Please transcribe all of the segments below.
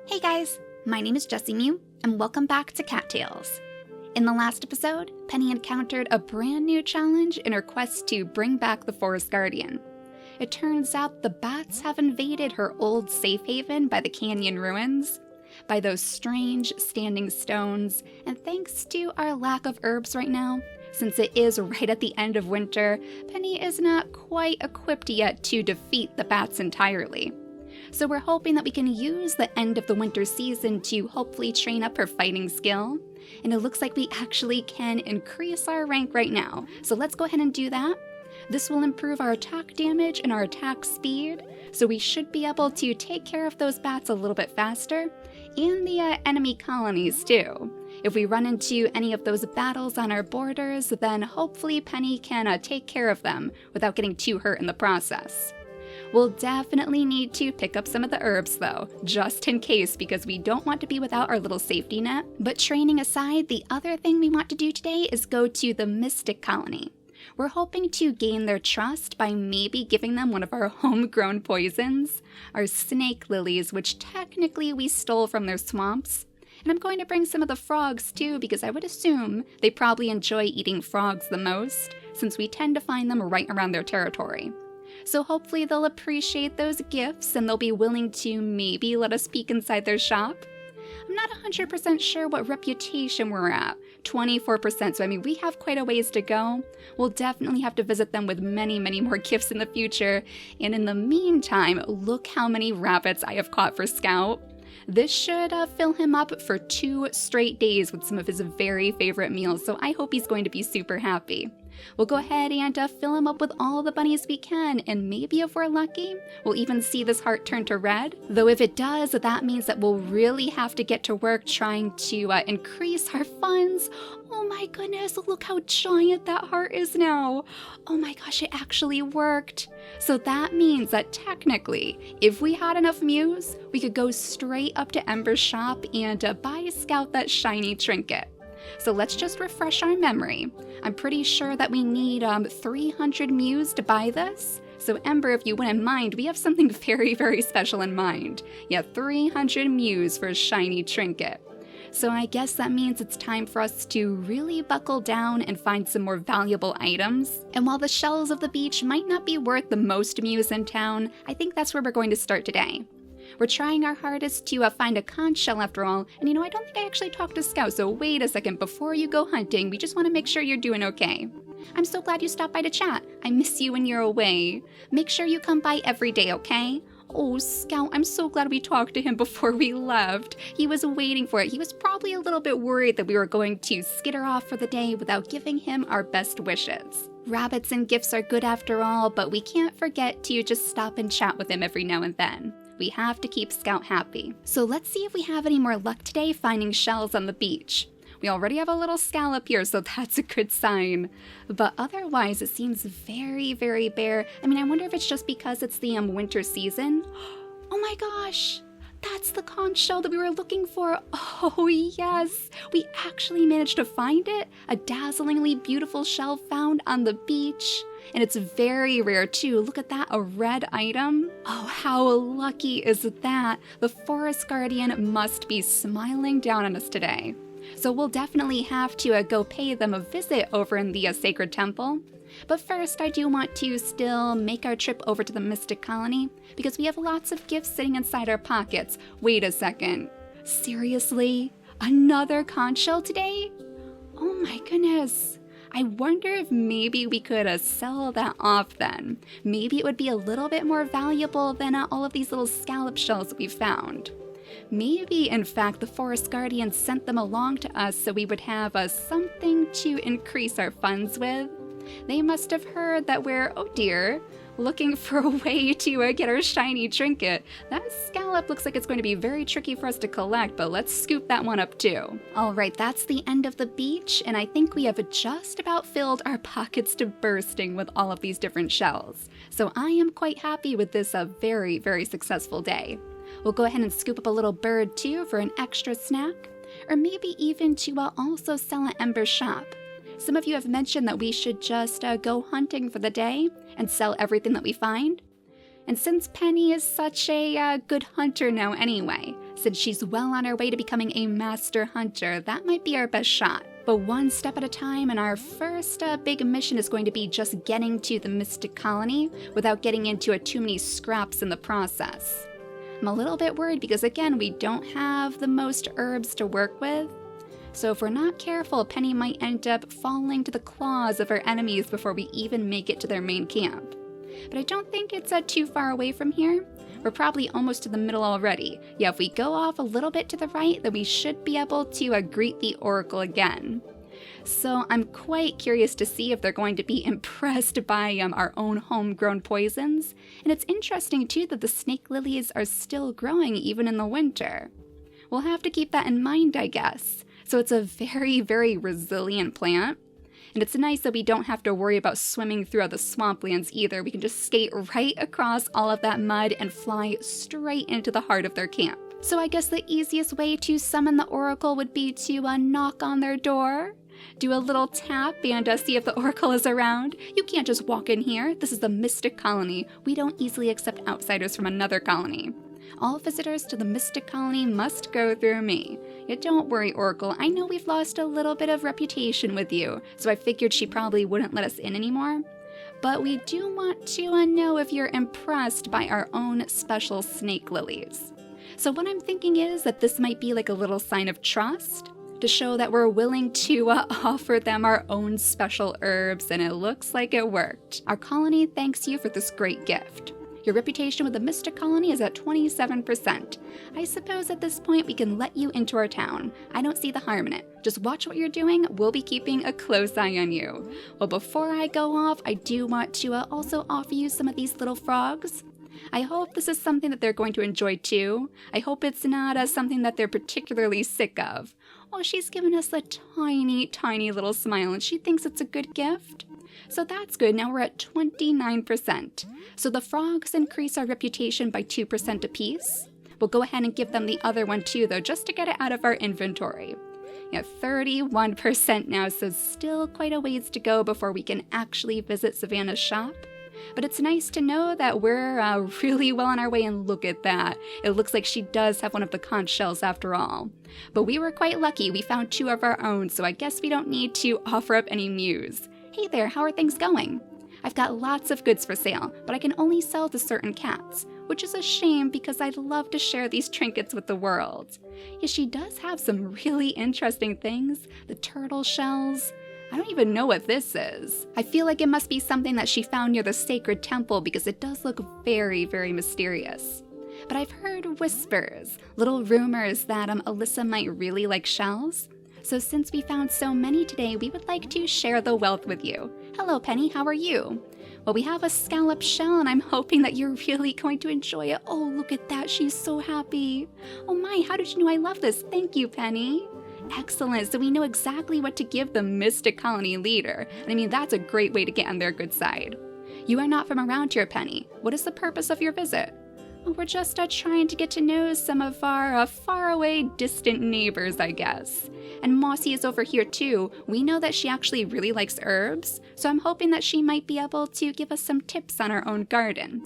Hey guys, my name is JessiMew, and welcome back to Cattails. In the last episode, Penny encountered a brand new challenge in her quest to bring back the Forest Guardian. It turns out the bats have invaded her old safe haven by the canyon ruins, by those strange standing stones, and thanks to our lack of herbs right now, since it is right at the end of winter, Penny is not quite equipped yet to defeat the bats entirely. So we're hoping that we can use the end of the winter season to hopefully train up her fighting skill. And it looks like we actually can increase our rank right now. So let's go ahead and do that. This will improve our attack damage and our attack speed. So we should be able to take care of those bats a little bit faster. And the enemy colonies too. If we run into any of those battles on our borders, then hopefully Penny can take care of them without getting too hurt in the process. We'll definitely need to pick up some of the herbs though, just in case, because we don't want to be without our little safety net. But training aside, the other thing we want to do today is go to the Mystic Colony. We're hoping to gain their trust by maybe giving them one of our homegrown poisons, our snake lilies, which technically we stole from their swamps. And I'm going to bring some of the frogs too, because I would assume they probably enjoy eating frogs the most, since we tend to find them right around their territory. So hopefully they'll appreciate those gifts and they'll be willing to maybe let us peek inside their shop. I'm not 100% sure what reputation we're at, 24%, so I mean we have quite a ways to go. We'll definitely have to visit them with many more gifts in the future, and in the meantime, look how many rabbits I have caught for Scout. This should fill him up for 2 straight days with some of his very favorite meals, so I hope he's going to be super happy. We'll go ahead and fill him up with all the bunnies we can, and maybe if we're lucky, we'll even see this heart turn to red. Though if it does, that means that we'll really have to get to work trying to increase our funds. Oh my goodness, look how giant that heart is now. Oh my gosh, it actually worked. So that means that technically, if we had enough mews, we could go straight up to Ember's shop and buy Scout that shiny trinket. So let's just refresh our memory. I'm pretty sure that we need 300 mews to buy this. So Ember, if you wouldn't mind, we have something very special in mind. Yeah, 300 mews for a shiny trinket. So I guess that means it's time for us to really buckle down and find some more valuable items. And while the shells of the beach might not be worth the most mews in town, I think that's where we're going to start today. We're trying our hardest to find a conch shell after all, and I don't think I actually talked to Scout, so wait a second, before you go hunting, we just want to make sure you're doing okay. I'm so glad you stopped by to chat. I miss you when you're away. Make sure you come by every day, okay? Oh, Scout, I'm so glad we talked to him before we left. He was waiting for it. He was probably a little bit worried that we were going to skitter off for the day without giving him our best wishes. Rabbits and gifts are good after all, but we can't forget to just stop and chat with him every now and then. We have to keep Scout happy. So let's see if we have any more luck today finding shells on the beach. We already have a little scallop here, so that's a good sign. But otherwise, it seems very bare. I mean, I wonder if it's just because it's the winter season. Oh my gosh! That's the conch shell that we were looking for. Oh yes, we actually managed to find it. A dazzlingly beautiful shell found on the beach. And it's very rare too. Look at that, a red item. Oh, how lucky is that? The Forest Guardian must be smiling down on us today. So we'll definitely have to go pay them a visit over in the Sacred Temple. But first, I do want to still make our trip over to the Mystic Colony, because we have lots of gifts sitting inside our pockets. Wait a second. Seriously? Another conch shell today? Oh my goodness. I wonder if maybe we could sell that off then. Maybe it would be a little bit more valuable than all of these little scallop shells that we found. Maybe, in fact, the Forest Guardian sent them along to us so we would have something to increase our funds with. They must have heard that we're, oh dear, looking for a way to get our shiny trinket. That scallop looks like it's going to be very tricky for us to collect, but let's scoop that one up too. Alright, that's the end of the beach, and I think we have just about filled our pockets to bursting with all of these different shells. So I am quite happy with this very successful day. We'll go ahead and scoop up a little bird too for an extra snack, or maybe even to also sell at Ember's shop. Some of you have mentioned that we should just go hunting for the day and sell everything that we find. And since Penny is such a good hunter now anyway, Since she's well on her way to becoming a master hunter, that might be our best shot. But one step at a time, and our first big mission is going to be just getting to the Mystic Colony without getting into too many scraps in the process. I'm a little bit worried because, again, we don't have the most herbs to work with. So if we're not careful, Penny might end up falling to the claws of her enemies before we even make it to their main camp. But I don't think it's too far away from here. We're probably almost to the middle already. Yeah, if we go off a little bit to the right, then we should be able to greet the Oracle again. So I'm quite curious to see if they're going to be impressed by our own homegrown poisons. And it's interesting too that the snake lilies are still growing even in the winter. We'll have to keep that in mind, I guess. So it's a very, very resilient plant. And it's nice that we don't have to worry about swimming through the swamplands either. We can just skate right across all of that mud and fly straight into the heart of their camp. So I guess the easiest way to summon the Oracle would be to knock on their door, do a little tap, and see if the Oracle is around. You can't just walk in here. This is the Mystic Colony. We don't easily accept outsiders from another colony. All visitors to the Mystic Colony must go through me. Yet don't worry, Oracle, I know we've lost a little bit of reputation with you, so I figured she probably wouldn't let us in anymore. But we do want to know if you're impressed by our own special snake lilies. So what I'm thinking is that this might be like a little sign of trust, to show that we're willing to offer them our own special herbs, and it looks like it worked. Our colony thanks you for this great gift. Your reputation with the Mystic Colony is at 27%. I suppose at this point we can let you into our town. I don't see the harm in it. Just watch what you're doing. We'll be keeping a close eye on you. Well, before I go off, I do want to also offer you some of these little frogs. I hope this is something that they're going to enjoy too. I hope it's not something that they're particularly sick of. Oh, she's given us a tiny, tiny little smile, and she thinks it's a good gift. So that's good. Now we're at 29%. So the frogs increase our reputation by 2% apiece. We'll go ahead and give them the other one too, though, just to get it out of our inventory. Yeah, 31% now, so still quite a ways to go before we can actually visit Savannah's shop. But it's nice to know that we're really well on our way, and look at that. It looks like she does have one of the conch shells after all. But we were quite lucky. We found 2 of our own, so I guess we don't need to offer up any mews. Hey there, how are things going? I've got lots of goods for sale, but I can only sell to certain cats, which is a shame because I'd love to share these trinkets with the world. Yeah, she does have some really interesting things. The turtle shells. I don't even know what this is. I feel like it must be something that she found near the sacred temple because it does look very, very mysterious. But I've heard whispers, little rumors that Alyssa might really like shells. So since we found so many today, we would like to share the wealth with you. Hello, Penny, how are you? Well, we have a scallop shell, and I'm hoping that you're really going to enjoy it. Oh, look at that, she's so happy. Oh my, how did you know I love this? Thank you, Penny. Excellent, so we know exactly what to give the Mystic Colony leader. And I mean, that's a great way to get on their good side. You are not from around here, Penny. What is the purpose of your visit? Well, we're just trying to get to know some of our faraway, distant neighbors, I guess. And Mossy is over here too. We know that she actually really likes herbs, so I'm hoping that she might be able to give us some tips on our own garden.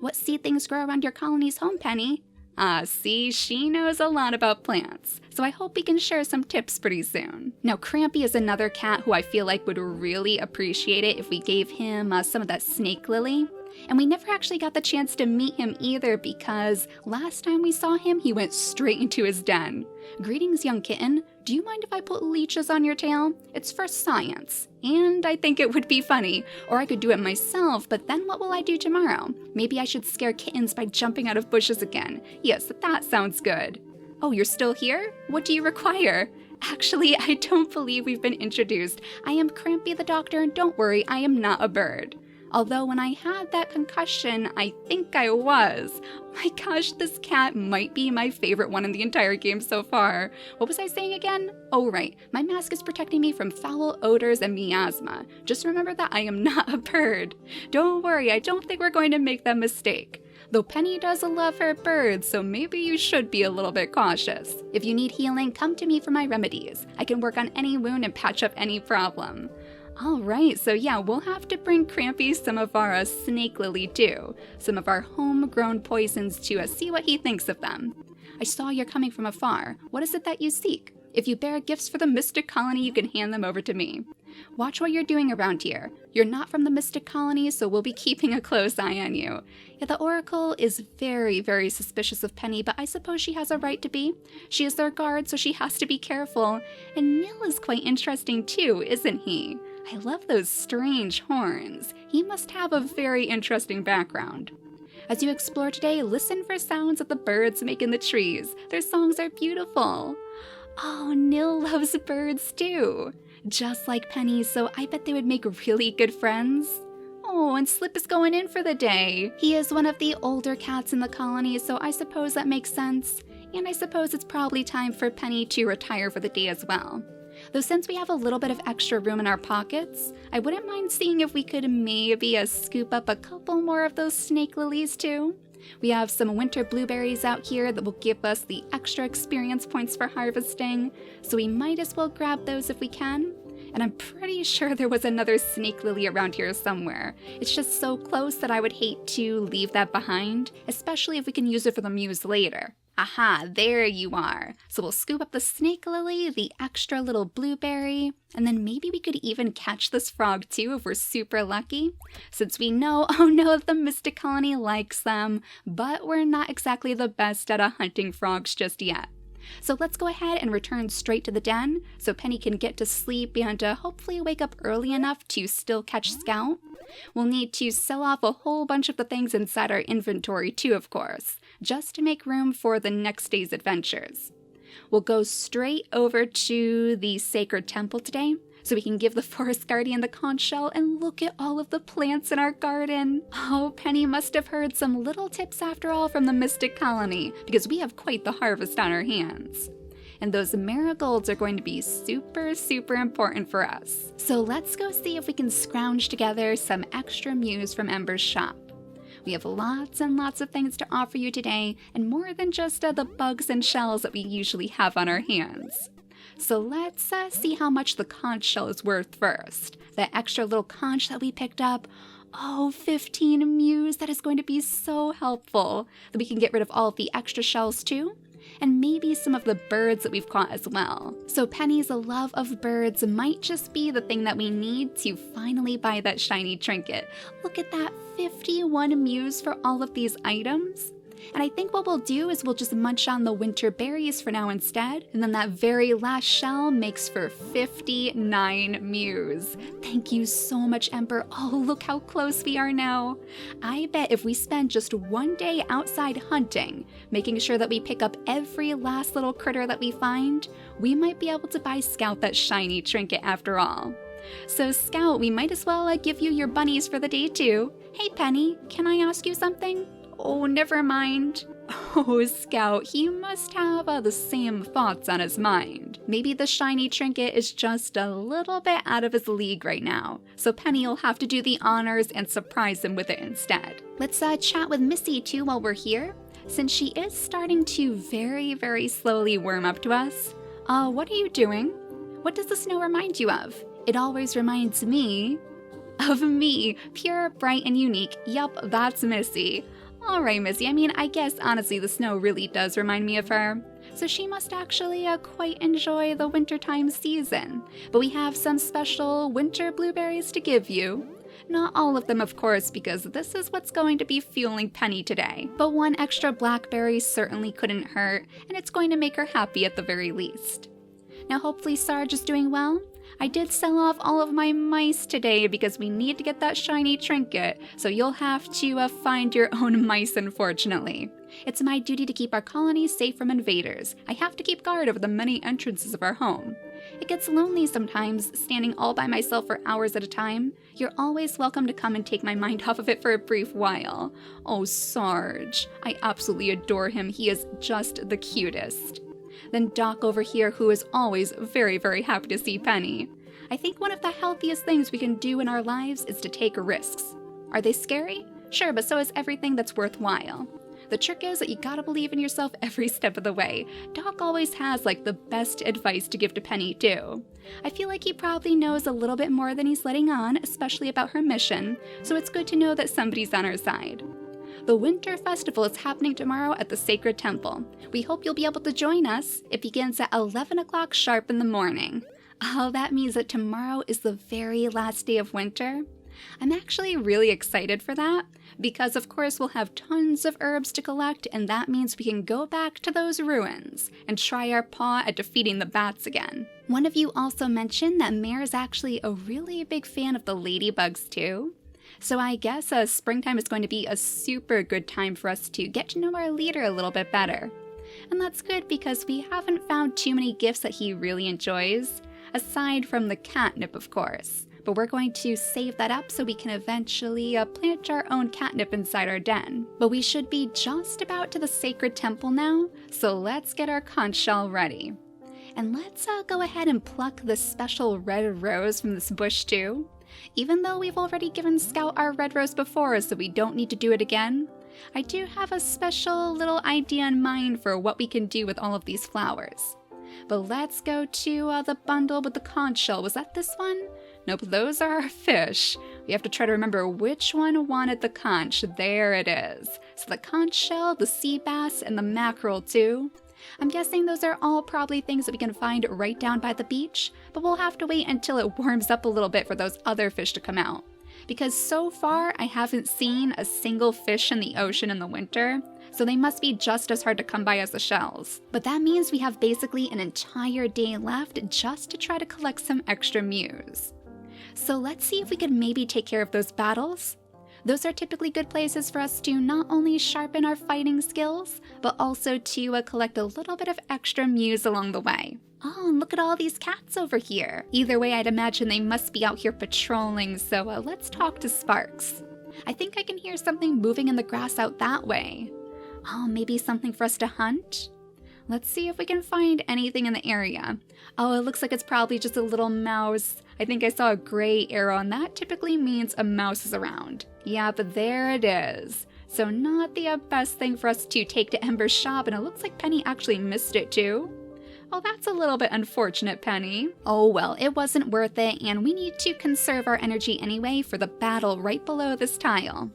What seed things grow around your colony's home, Penny? Ah, see, she knows a lot about plants, so I hope we can share some tips pretty soon. Now, Crampy is another cat who I feel like would really appreciate it if we gave him some of that snake lily. And we never actually got the chance to meet him either because last time we saw him, he went straight into his den. Greetings, young kitten. Do you mind if I put leeches on your tail? It's for science. And I think it would be funny. Or I could do it myself, but then what will I do tomorrow? Maybe I should scare kittens by jumping out of bushes again. Yes, that sounds good. Oh, you're still here? What do you require? Actually, I don't believe we've been introduced. I am Crampy the doctor, and don't worry, I am not a bird. Although when I had that concussion, I think I was. Oh my gosh, this cat might be my favorite one in the entire game so far. What was I saying again? Oh right, my mask is protecting me from foul odors and miasma. Just remember that I am not a bird. Don't worry, I don't think we're going to make that mistake. Though Penny does love her birds, so maybe you should be a little bit cautious. If you need healing, come to me for my remedies. I can work on any wound and patch up any problem. All right, so yeah, we'll have to bring Crampy some of our snake lily too, some of our homegrown poisons to see what he thinks of them. I saw you're coming from afar. What is it that you seek? If you bear gifts for the Mystic Colony, you can hand them over to me. Watch what you're doing around here. You're not from the Mystic Colony, so we'll be keeping a close eye on you. Yeah, the Oracle is very, very suspicious of Penny, but I suppose she has a right to be. She is their guard, so she has to be careful. And Nil is quite interesting too, isn't he? I love those strange horns. He must have a very interesting background. As you explore today, listen for sounds of the birds make in the trees. Their songs are beautiful. Oh, Nil loves birds too. Just like Penny, so I bet they would make really good friends. Oh, and Slip is going in for the day. He is one of the older cats in the colony, so I suppose that makes sense. And I suppose it's probably time for Penny to retire for the day as well. Though since we have a little bit of extra room in our pockets, I wouldn't mind seeing if we could maybe scoop up a couple more of those snake lilies too. We have some winter blueberries out here that will give us the extra experience points for harvesting, so we might as well grab those if we can. And I'm pretty sure there was another snake lily around here somewhere. It's just so close that I would hate to leave that behind, especially if we can use it for the mews later. Aha, there you are. So we'll scoop up the snake lily, the extra little blueberry, and then maybe we could even catch this frog too if we're super lucky. Since we know, oh no, the Mystic Colony likes them, but we're not exactly the best at hunting frogs just yet. So let's go ahead and return straight to the den so Penny can get to sleep and hopefully wake up early enough to still catch Scout. We'll need to sell off a whole bunch of the things inside our inventory too, of course, just to make room for the next day's adventures. We'll go straight over to the Sacred Temple today, so we can give the Forest Guardian the conch shell and look at all of the plants in our garden. Oh, Penny must have heard some little tips after all from the Mystic Colony, because we have quite the harvest on our hands. And those marigolds are going to be super, super important for us. So let's go see if we can scrounge together some extra mews from Ember's shop. We have lots and lots of things to offer you today, and more than just the bugs and shells that we usually have on our hands. So let's see how much the conch shell is worth first. That extra little conch that we picked up. Oh, 15 mews, that is going to be so helpful. That we can get rid of all of the extra shells too. And maybe some of the birds that we've caught as well. So Penny's love of birds might just be the thing that we need to finally buy that shiny trinket. Look at that, 51 mews for all of these items. And I think what we'll do is we'll just munch on the winter berries for now instead, and then that very last shell makes for 59 mews. Thank you so much, Ember. Oh, look how close we are now. I bet if we spend just one day outside hunting, making sure that we pick up every last little critter that we find, we might be able to buy Scout that shiny trinket after all. So Scout, we might as well give you your bunnies for the day too. Hey Penny, can I ask you something? Oh, never mind. Oh, Scout, he must have the same thoughts on his mind. Maybe the shiny trinket is just a little bit out of his league right now, so Penny will have to do the honors and surprise him with it instead. Let's chat with Missy too while we're here, since she is starting to very, very slowly warm up to us. What are you doing? What does the snow remind you of? It always reminds me of me, pure, bright, and unique. Yup, that's Missy. Alright, Missy, I guess honestly the snow really does remind me of her. So she must actually quite enjoy the wintertime season. But we have some special winter blueberries to give you. Not all of them, of course, because this is what's going to be fueling Penny today. But one extra blackberry certainly couldn't hurt, and it's going to make her happy at the very least. Now hopefully Sarge is doing well. I did sell off all of my mice today because we need to get that shiny trinket, so you'll have to find your own mice, unfortunately. It's my duty to keep our colony safe from invaders. I have to keep guard over the many entrances of our home. It gets lonely sometimes, standing all by myself for hours at a time. You're always welcome to come and take my mind off of it for a brief while. Oh, Sarge. I absolutely adore him. He is just the cutest. Then Doc over here, who is always very, very happy to see Penny. I think one of the healthiest things we can do in our lives is to take risks. Are they scary? Sure, but so is everything that's worthwhile. The trick is that you gotta believe in yourself every step of the way. Doc always has like the best advice to give to Penny too. I feel like he probably knows a little bit more than he's letting on, especially about her mission, so it's good to know that somebody's on her side. The Winter Festival is happening tomorrow at the Sacred Temple. We hope you'll be able to join us. It begins at 11 o'clock sharp in the morning. Oh, that means that tomorrow is the very last day of winter. I'm actually really excited for that, because of course we'll have tons of herbs to collect, and that means we can go back to those ruins and try our paw at defeating the bats again. One of you also mentioned that Mare is actually a really big fan of the ladybugs too. So I guess springtime is going to be a super good time for us to get to know our leader a little bit better. And that's good because we haven't found too many gifts that he really enjoys, aside from the catnip of course. But we're going to save that up so we can eventually plant our own catnip inside our den. But we should be just about to the Sacred Temple now, so let's get our conch shell ready. And let's go ahead and pluck this special red rose from this bush too. Even though we've already given Scout our red rose before, so we don't need to do it again, I do have a special little idea in mind for what we can do with all of these flowers. But let's go to the bundle with the conch shell. Was that this one? Nope, those are our fish. We have to try to remember which one wanted the conch. There it is. So the conch shell, the sea bass, and the mackerel too. I'm guessing those are all probably things that we can find right down by the beach, but we'll have to wait until it warms up a little bit for those other fish to come out. Because so far, I haven't seen a single fish in the ocean in the winter, so they must be just as hard to come by as the shells. But that means we have basically an entire day left just to try to collect some extra mews. So let's see if we could maybe take care of those battles. Those are typically good places for us to not only sharpen our fighting skills, but also to collect a little bit of extra mews along the way. Oh, and look at all these cats over here. Either way, I'd imagine they must be out here patrolling, so let's talk to Sparks. I think I can hear something moving in the grass out that way. Oh, maybe something for us to hunt? Let's see if we can find anything in the area. Oh, it looks like it's probably just a little mouse. I think I saw a gray arrow, and that typically means a mouse is around. Yeah, but there it is. So not the best thing for us to take to Ember's shop, and it looks like Penny actually missed it too. Oh, that's a little bit unfortunate, Penny. Oh well, it wasn't worth it, and we need to conserve our energy anyway for the battle right below this tile.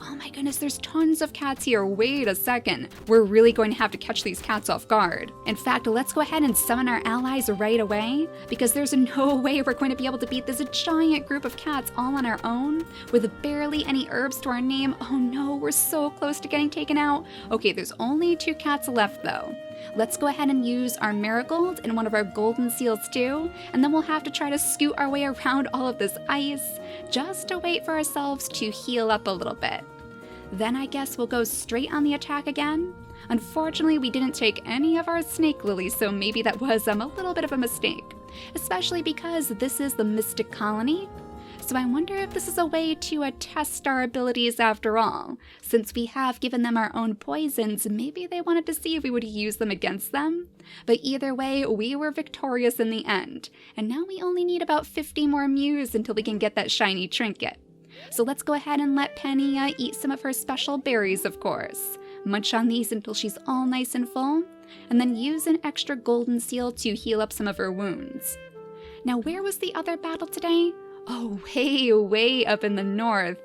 Oh my goodness, there's tons of cats here. Wait a second. We're really going to have to catch these cats off guard. In fact, let's go ahead and summon our allies right away, because there's no way we're going to be able to beat this giant group of cats all on our own with barely any herbs to our name. Oh no, we're so close to getting taken out. Okay, there's only 2 cats left though. Let's go ahead and use our marigold and one of our golden seals too, and then we'll have to try to scoot our way around all of this ice just to wait for ourselves to heal up a little bit. Then I guess we'll go straight on the attack again. Unfortunately, we didn't take any of our snake lilies, so maybe that was a little bit of a mistake, especially because this is the Mystic Colony. So I wonder if this is a way to test our abilities after all. Since we have given them our own poisons, maybe they wanted to see if we would use them against them. But either way, we were victorious in the end. And now we only need about 50 more mews until we can get that shiny trinket. So let's go ahead and let Penny eat some of her special berries, of course. Munch on these until she's all nice and full. And then use an extra golden seal to heal up some of her wounds. Now, where was the other battle today? Oh, way up in the north.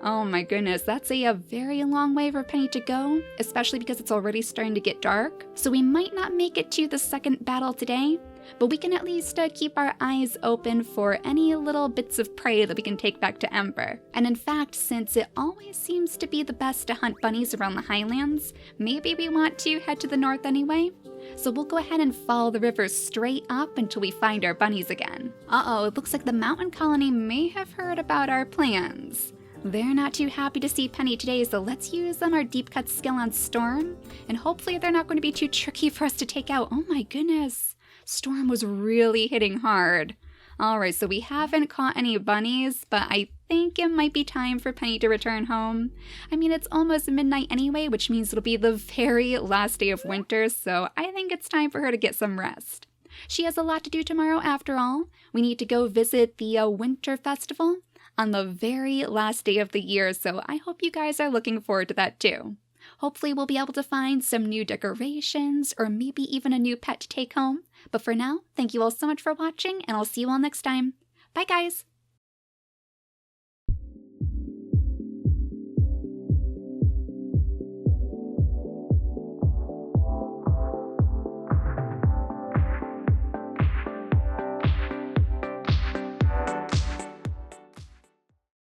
Oh my goodness, that's a very long way for Penny to go, especially because it's already starting to get dark. So we might not make it to the second battle today, but we can at least keep our eyes open for any little bits of prey that we can take back to Ember. And in fact, since it always seems to be the best to hunt bunnies around the highlands, maybe we want to head to the north anyway. So we'll go ahead and follow the river straight up until we find our bunnies again. Uh-oh, it looks like the mountain colony may have heard about our plans. They're not too happy to see Penny today, so let's use our deep cut skill on Storm, and hopefully they're not going to be too tricky for us to take out. Oh my goodness, Storm was really hitting hard. Alright, so we haven't caught any bunnies, but I think it might be time for Penny to return home. I mean, it's almost midnight anyway, which means it'll be the very last day of winter, so I think it's time for her to get some rest. She has a lot to do tomorrow after all. We need to go visit the Winter Festival on the very last day of the year, so I hope you guys are looking forward to that too. Hopefully we'll be able to find some new decorations or maybe even a new pet to take home. But for now, thank you all so much for watching, and I'll see you all next time. Bye guys!